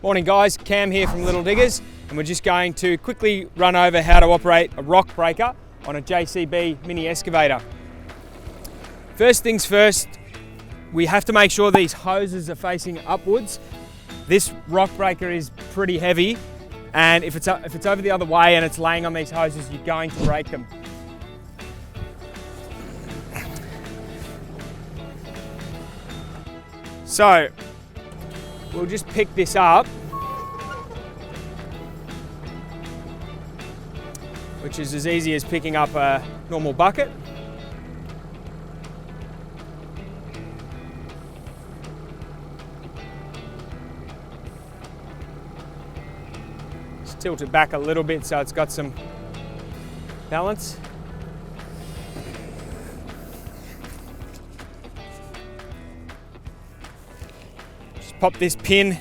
Morning guys, Cam here from Little Diggers, and we're just going to quickly run over how to operate a rock breaker on a JCB mini excavator. First things first, we have to make sure these hoses are facing upwards. This rock breaker is pretty heavy, and if it's over the other way and it's laying on these hoses, you're going to break them. So we'll just pick this up, which is as easy as picking up a normal bucket. Just tilt it back a little bit so it's got some balance. Just pop this pin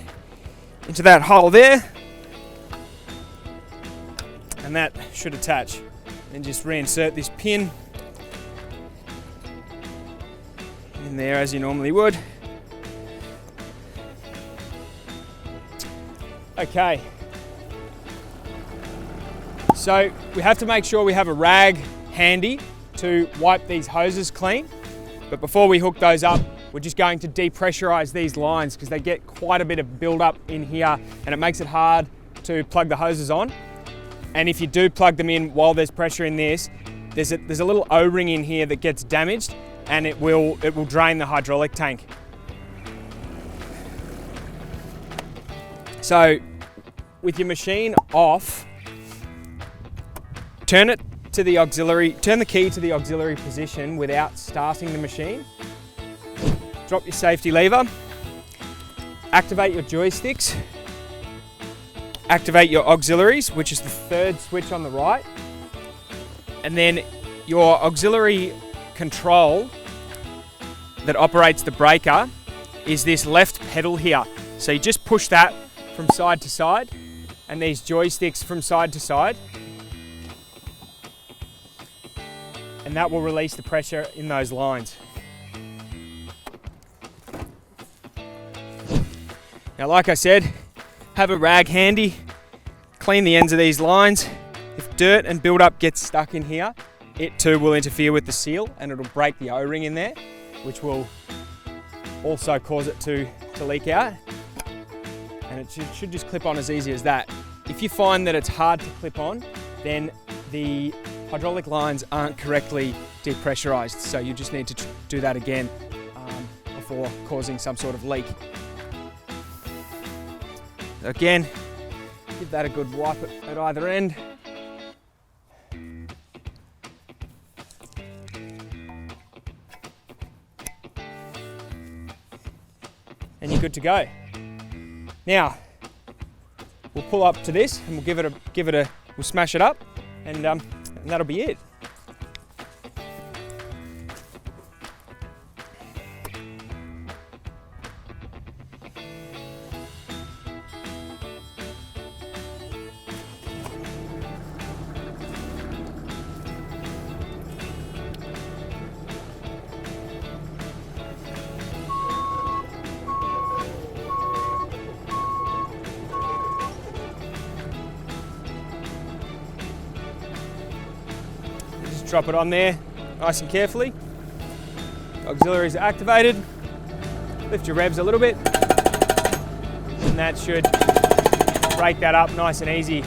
into that hole there, and that should attach. And just reinsert this pin in there as you normally would. Okay, so we have to make sure we have a rag handy to wipe these hoses clean, but before we hook those up, we're just going to depressurize these lines because they get quite a bit of build-up in here and it makes it hard to plug the hoses on. And if you do plug them in while there's pressure in this, there's a little O-ring in here that gets damaged and it will drain the hydraulic tank. So with your machine off, turn the key to the auxiliary position without starting the machine. Drop your safety lever, activate your joysticks, activate your auxiliaries, which is the third switch on the right, and then your auxiliary control that operates the breaker is this left pedal here. So you just push that from side to side and these joysticks from side to side, and that will release the pressure in those lines. Now, like I said, have a rag handy, clean the ends of these lines. If dirt and build-up gets stuck in here, it too will interfere with the seal and it'll break the O-ring in there, which will also cause it to leak out. And it should just clip on as easy as that. If you find that it's hard to clip on, then the hydraulic lines aren't correctly depressurized, so you just need to do that again before causing some sort of leak. Again, give that a good wipe at either end. And you're good to go. Now, we'll pull up to this and we'll smash it up, and that'll be it. Drop it on there nice and carefully. Auxiliaries are activated. Lift your revs a little bit, and that should break that up nice and easy,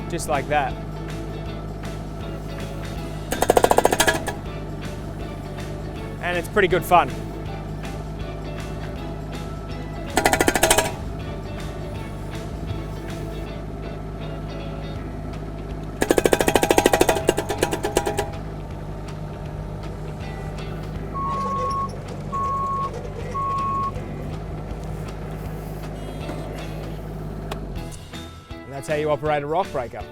just like that. And it's pretty good fun. That's how you operate a rock breaker.